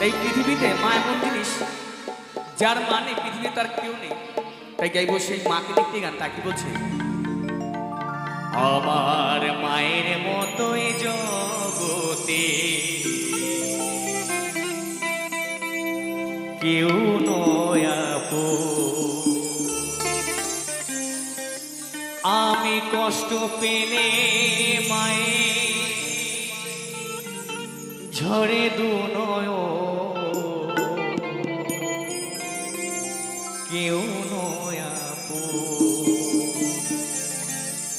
এই পৃথিবীতে মা এমন জিনিস যার মানে পৃথিবীতে তার কেউ নেই। তাই গাইব সেই মাকে দেখতে গান। তাকে বলছে, আমার মায়ের মতোই জগতে কেউ নয় আপন। আমি কষ্ট পেলে মায়ে ঝরে দু নয়ন, কেউ নয় আপন।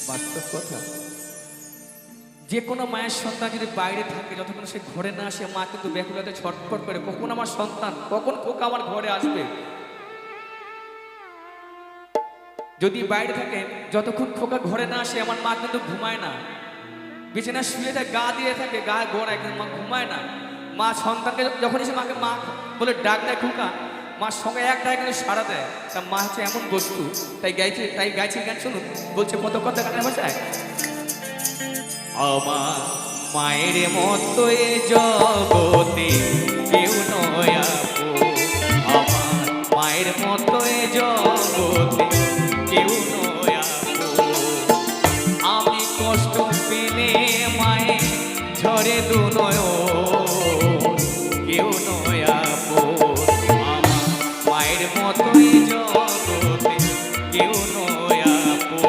বাস্তব কথা, যে কোনো মায়ের সন্তান যদি বাইরে থাকে, যতক্ষণ সে ঘরে না আসে, মা কিন্তু ব্যাকুলতায় ছটফট করে, কখন আমার সন্তান, কখন খোকা আমার ঘরে আসবে। যদি বাইরে থাকে, যতক্ষণ খোকা ঘরে না আসে, আমার মা কিন্তু ঘুমায় না, বিছানায় শুয়ে থাকে, গা দিয়ে থাকে, গা গড়ায়, কিন্তু মা ঘুমায় না। মা সন্তানকে যখন এসে মাকে মা বলে ডাক দেয় খোকা, মার সঙ্গে এক ডাকে কিন্তু সাড়া দেয়। তা মা হচ্ছে এমন বস্তু। তাই গাইছে গান শুনুন। বলছে কত কথা গানের ভাষায়, আমার মায়ের মতো এ জগতে কেউ নয় আপন। আমার মায়ের মতো এ জগতে কেউ নয় আপন। আমি কষ্ট পেলে মায়ে ঝরে দু নয়ন, কেউ নয় আপন। আমার মায়ের মতো এ জগতে কেউ নয় আপন।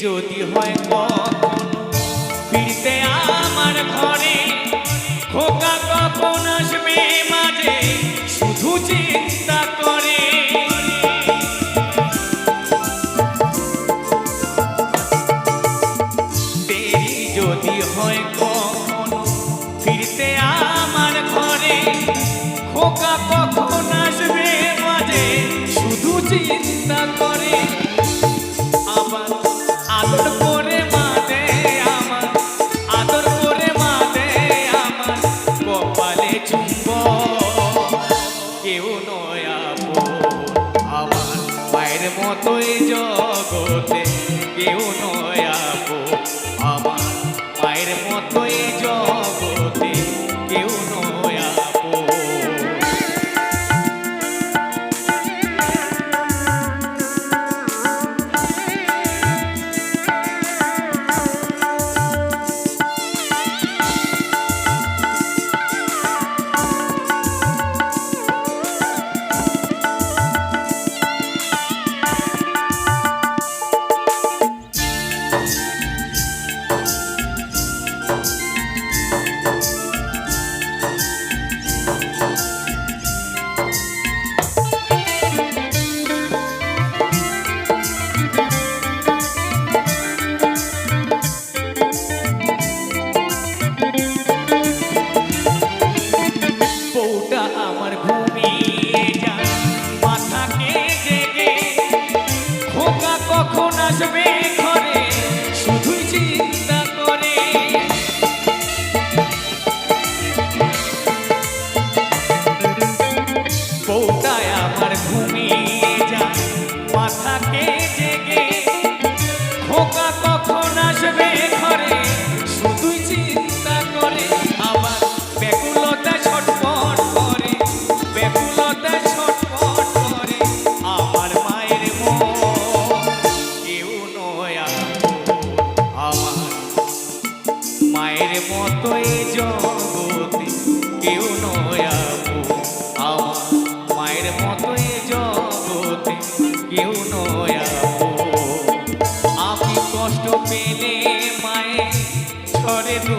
যদি হয় কখনো ফিরতে আমার ঘরে, খোকা কখন আসবে মাঝে শুধু চিন্তা করে। দেরি যদি হয় কখনো ফিরতে আমার ঘরে, খোকা কখন আসবে মাঝে শুধু চিন্তা করে। আবার আদর করে মা দে আমার, আদর করে মা দে আমার, কপালে চুম্বন, কেউ নয় আপন। আমার মায়ের মতোই জগতে কেউ নয় আপন। আমার মায়ের মতোই জগতে কেউ নয় আপন। আমার ঘুমিয়ে যায় মাথাকে জেগে, খোকা কখন আসবে ঘরে শুধুই চিন্তা করে। বউটায় আমার ঘুমিয়ে যায় মাথাকে জেগে, খোকা কখন আসবে ঘরে শুধুই চিন্তা করে। আবার ব্যাকুলতা ছটফট করে, ব্যাকুলতা ছটফট করে। আমার মায়ের মন কেউ নয় আপন। আমার মায়ের মতো এই জগতে কেউ নয় আপন। আমার মায়ের মতো এই জগতে কেউ নয় আপন। আমি কষ্ট পেলে মায়ে ঝরে দু